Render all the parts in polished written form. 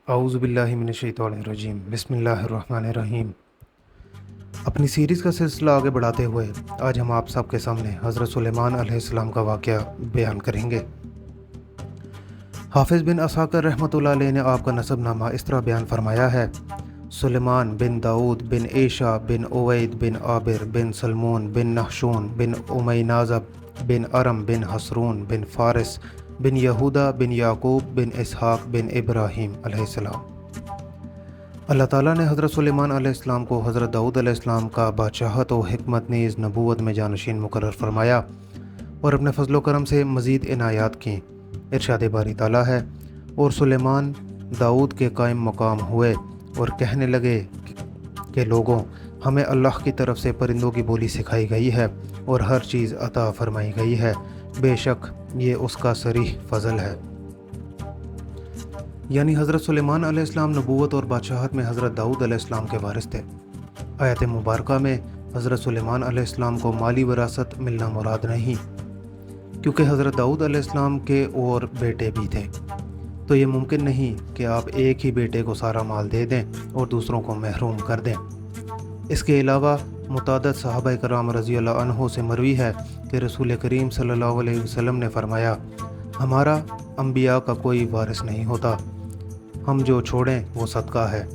اعوذ باللہ من الشیطان الرجیم بسم اللہ الرحمن الرحیم۔ اپنی سیریز کا سلسلہ آگے بڑھاتے ہوئے آج ہم آپ سب کے سامنے حضرت سلیمان علیہ السلام کا واقعہ بیان کریں گے۔ حافظ بن عساکر رحمۃ اللہ علیہ نے آپ کا نسب نامہ اس طرح بیان فرمایا ہے: سلیمان بن داؤد بن عیشا بن اوید بن عابر بن سلمون بن نحشون بن امینا بن ارم بن حسرون بن فارس بن یہودا بن یعقوب بن اسحاق بن ابراہیم علیہ السلام۔ اللہ تعالیٰ نے حضرت سلیمان علیہ السلام کو حضرت داؤد علیہ السلام کا بادشاہت و حکمت نیز نبوت میں جانشین مقرر فرمایا اور اپنے فضل و کرم سے مزید عنایات کیں۔ ارشاد باری تعالیٰ ہے: اور سلیمان داؤد کے قائم مقام ہوئے اور کہنے لگے کہ لوگوں، ہمیں اللہ کی طرف سے پرندوں کی بولی سکھائی گئی ہے اور ہر چیز عطا فرمائی گئی ہے، بے شک یہ اس کا صریح فضل ہے۔ یعنی حضرت سلیمان علیہ السلام نبوت اور بادشاہت میں حضرت داؤد علیہ السلام کے وارث تھے۔ آیت مبارکہ میں حضرت سلیمان علیہ السلام کو مالی وراثت ملنا مراد نہیں، کیونکہ حضرت داؤد علیہ السلام کے اور بیٹے بھی تھے، تو یہ ممکن نہیں کہ آپ ایک ہی بیٹے کو سارا مال دے دیں اور دوسروں کو محروم کر دیں۔ اس کے علاوہ متعدد صحابہ کرام رضی اللہ عنہ سے مروی ہے کہ رسول کریم صلی اللہ علیہ وسلم نے فرمایا: ہمارا انبیاء کا کوئی وارث نہیں ہوتا، ہم جو چھوڑیں وہ صدقہ ہے۔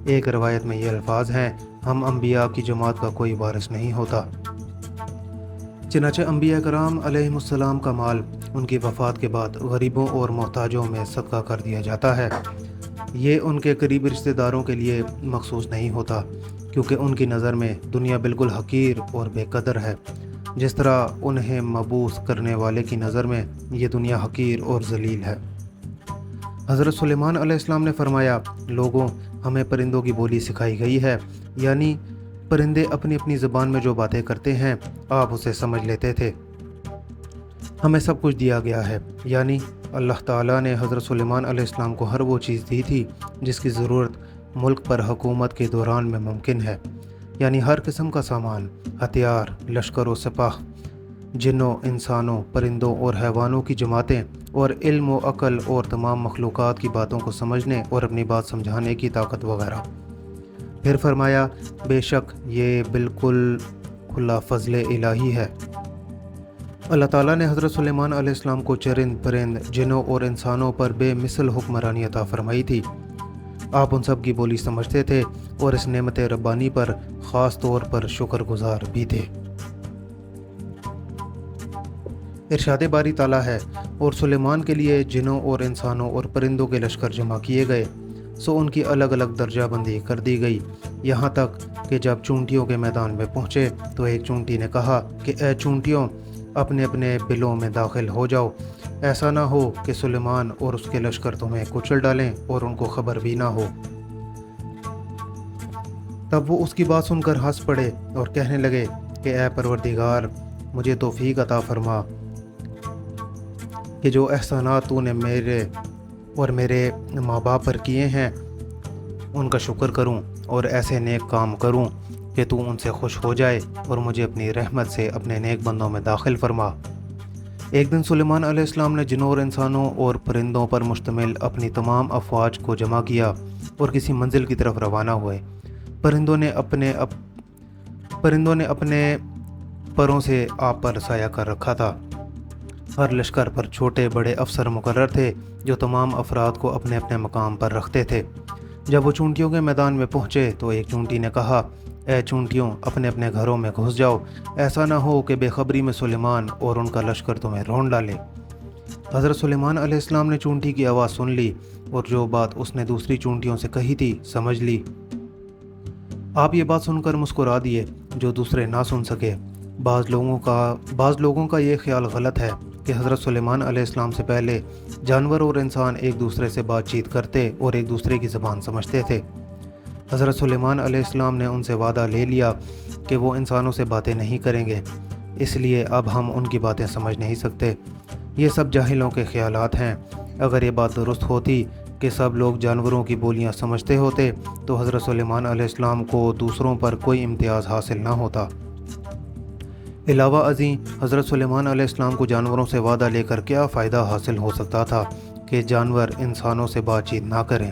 ایک روایت میں یہ الفاظ ہیں: ہم انبیاء کی جماعت کا کوئی وارث نہیں ہوتا۔ چنانچہ انبیاء کرام علیہ السلام کا مال ان کی وفات کے بعد غریبوں اور محتاجوں میں صدقہ کر دیا جاتا ہے۔ یہ ان کے قریبی رشتہ داروں کے لیے مخصوص نہیں ہوتا، کیونکہ ان کی نظر میں دنیا بالکل حقیر اور بے قدر ہے، جس طرح انہیں مبعوث کرنے والے کی نظر میں یہ دنیا حقیر اور ذلیل ہے۔ حضرت سلیمان علیہ السلام نے فرمایا: لوگوں، ہمیں پرندوں کی بولی سکھائی گئی ہے، یعنی پرندے اپنی اپنی زبان میں جو باتیں کرتے ہیں آپ اسے سمجھ لیتے تھے۔ ہمیں سب کچھ دیا گیا ہے، یعنی اللہ تعالیٰ نے حضرت سلیمان علیہ السلام کو ہر وہ چیز دی تھی جس کی ضرورت ملک پر حکومت کے دوران میں ممکن ہے، یعنی ہر قسم کا سامان، ہتھیار، لشکر و سپاہ، جنوں، انسانوں، پرندوں اور حیوانوں کی جماعتیں، اور علم و عقل اور تمام مخلوقات کی باتوں کو سمجھنے اور اپنی بات سمجھانے کی طاقت وغیرہ۔ پھر فرمایا: بے شک یہ بالکل کھلا فضل الہی ہے۔ اللہ تعالیٰ نے حضرت سلیمان علیہ السلام کو چرند پرند، جنوں اور انسانوں پر بے مثل حکمرانی عطا فرمائی تھی۔ آپ ان سب کی بولی سمجھتے تھے اور اس نعمت ربانی پر خاص طور پر شکر گزار بھی تھے۔ ارشاد باری تعالیٰ ہے: اور سلیمان کے لیے جنوں اور انسانوں اور پرندوں کے لشکر جمع کیے گئے، سو ان کی الگ الگ درجہ بندی کر دی گئی، یہاں تک کہ جب چونٹیوں کے میدان میں پہنچے تو ایک چونٹی نے کہا کہ اے چونٹیوں، اپنے اپنے بلوں میں داخل ہو جاؤ، ایسا نہ ہو کہ سلیمان اور اس کے لشکر تمہیں کچل ڈالیں اور ان کو خبر بھی نہ ہو۔ تب وہ اس کی بات سن کر ہنس پڑے اور کہنے لگے کہ اے پروردگار، مجھے توفیق عطا فرما کہ جو احسانات تو نے میرے اور میرے ماں باپ پر کیے ہیں ان کا شکر کروں اور ایسے نیک کام کروں کہ تو ان سے خوش ہو جائے اور مجھے اپنی رحمت سے اپنے نیک بندوں میں داخل فرما۔ ایک دن سلیمان علیہ السلام نے جنوں اور انسانوں اور پرندوں پر مشتمل اپنی تمام افواج کو جمع کیا اور کسی منزل کی طرف روانہ ہوئے۔ پرندوں نے اپنے پروں سے آپ پر سایہ کر رکھا تھا۔ ہر لشکر پر چھوٹے بڑے افسر مقرر تھے جو تمام افراد کو اپنے اپنے مقام پر رکھتے تھے۔ جب وہ چونٹیوں کے میدان میں پہنچے تو ایک چونٹی نے کہا: اے چونٹیوں، اپنے اپنے گھروں میں گھس جاؤ، ایسا نہ ہو کہ بے خبری میں سلیمان اور ان کا لشکر تمہیں رون ڈالے۔ حضرت سلیمان علیہ السلام نے چونٹی کی آواز سن لی اور جو بات اس نے دوسری چونٹیوں سے کہی تھی سمجھ لی۔ آپ یہ بات سن کر مسکرا دیے جو دوسرے نہ سن سکے۔ بعض لوگوں کا یہ خیال غلط ہے کہ حضرت سلیمان علیہ السلام سے پہلے جانور اور انسان ایک دوسرے سے بات چیت کرتے اور ایک دوسرے کی زبان سمجھتے تھے۔ حضرت سلیمان علیہ السلام نے ان سے وعدہ لے لیا کہ وہ انسانوں سے باتیں نہیں کریں گے، اس لیے اب ہم ان کی باتیں سمجھ نہیں سکتے۔ یہ سب جاہلوں کے خیالات ہیں۔ اگر یہ بات درست ہوتی کہ سب لوگ جانوروں کی بولیاں سمجھتے ہوتے تو حضرت سلیمان علیہ السلام کو دوسروں پر کوئی امتیاز حاصل نہ ہوتا۔ علاوہ ازیں حضرت سلیمان علیہ السلام کو جانوروں سے وعدہ لے کر کیا فائدہ حاصل ہو سکتا تھا کہ جانور انسانوں سے بات چیت نہ کریں۔